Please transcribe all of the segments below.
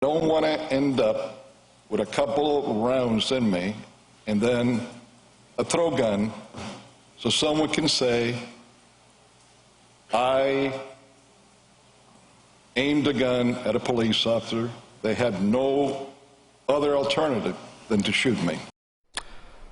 Don't want to end up with a couple of rounds in me and then a throw gun so someone can say I aimed a gun at a police officer. They had no other alternative than to shoot me.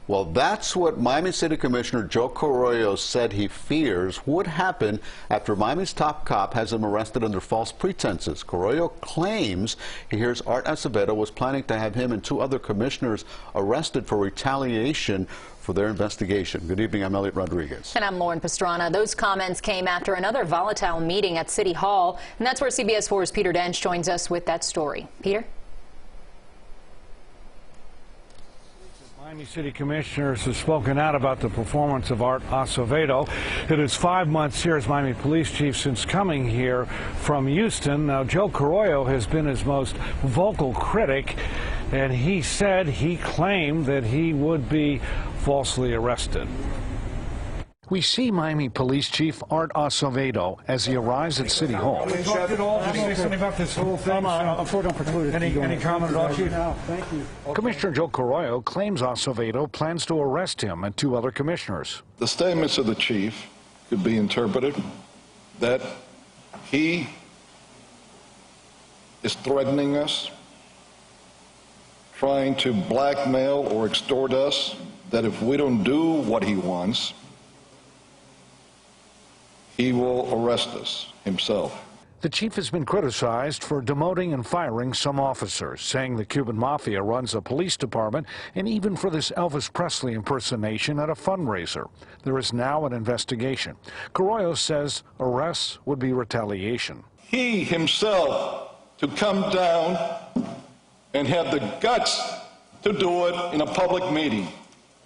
Well, that's what Miami City Commissioner Joe Carollo said he fears would happen after Miami's top cop has him arrested under false pretenses. Carollo claims he hears Art Acevedo was planning to have him and 2 other commissioners arrested for retaliation for their investigation. Good evening, I'm Eliott Rodriguez. And I'm Lauren Pastrana. Those comments came after another volatile meeting at City Hall, and that's where CBS 4's Peter Dench joins us with that story. Peter? Miami City Commissioners have spoken out about the performance of Art Acevedo. It is 5 months here as Miami Police Chief since coming here from Houston. Now, Joe Carollo has been his most vocal critic, and he claimed that he would be falsely arrested. We see Miami Police Chief Art Acevedo as he arrives at City Hall. Can we talk at all? Just say something about this whole thing. Any comment at all, Chief? No, thank you. Commissioner Joe Carollo claims Acevedo plans to arrest him and 2 other commissioners. The statements of the chief could be interpreted that he is threatening us, trying to blackmail or extort us, that if we don't do what he wants, he will arrest us himself. The chief has been criticized for demoting and firing some officers, saying the Cuban Mafia runs a police department, and even for this Elvis Presley impersonation at a fundraiser. There is now an investigation. Carollo says arrests would be retaliation. He himself to come down and have the guts to do it in a public meeting.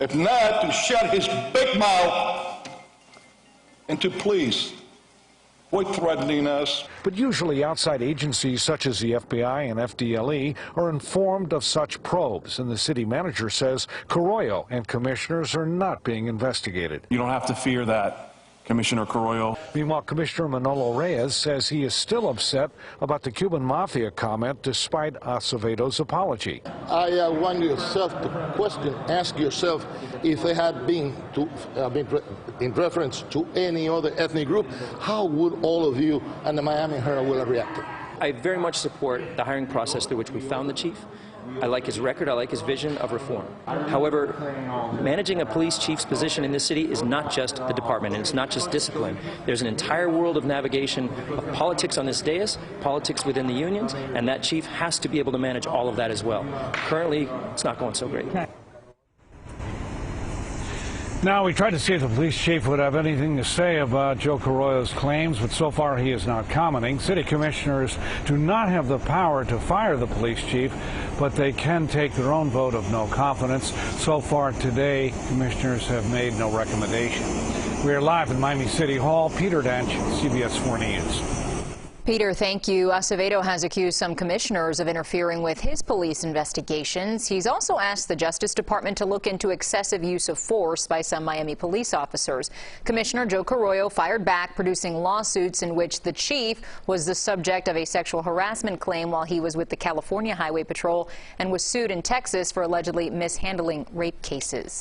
If not, to shut his big mouth and to please quit threatening us. But usually outside agencies such as the FBI and FDLE are informed of such probes, and the city manager says Carollo and commissioners are not being investigated. You don't have to fear that, Commissioner Carollo. Meanwhile, Commissioner Manolo Reyes says he is still upset about the Cuban Mafia comment despite Acevedo's apology. I want yourself to ask yourself if they had been in reference to any other ethnic group, how would all of you and the Miami Herald will have reacted? I very much support the hiring process through which we found the chief. I like his record. I like his vision of reform. However, managing a police chief's position in this city is not just the department, and it's not just discipline. There's an entire world of navigation of politics on this dais, politics within the unions, and that chief has to be able to manage all of that as well. Currently, it's not going so great. Now, we tried to see if the police chief would have anything to say about Joe Carollo's claims, but so far he is not commenting. City commissioners do not have the power to fire the police chief, but they can take their own vote of no confidence. So far today, commissioners have made no recommendation. We are live in Miami City Hall. Peter Dench, CBS 4 News. Peter, thank you. Acevedo has accused some commissioners of interfering with his police investigations. He's also asked the Justice Department to look into excessive use of force by some Miami police officers. Commissioner Joe Carollo fired back, producing lawsuits in which the chief was the subject of a sexual harassment claim while he was with the California Highway Patrol and was sued in Texas for allegedly mishandling rape cases.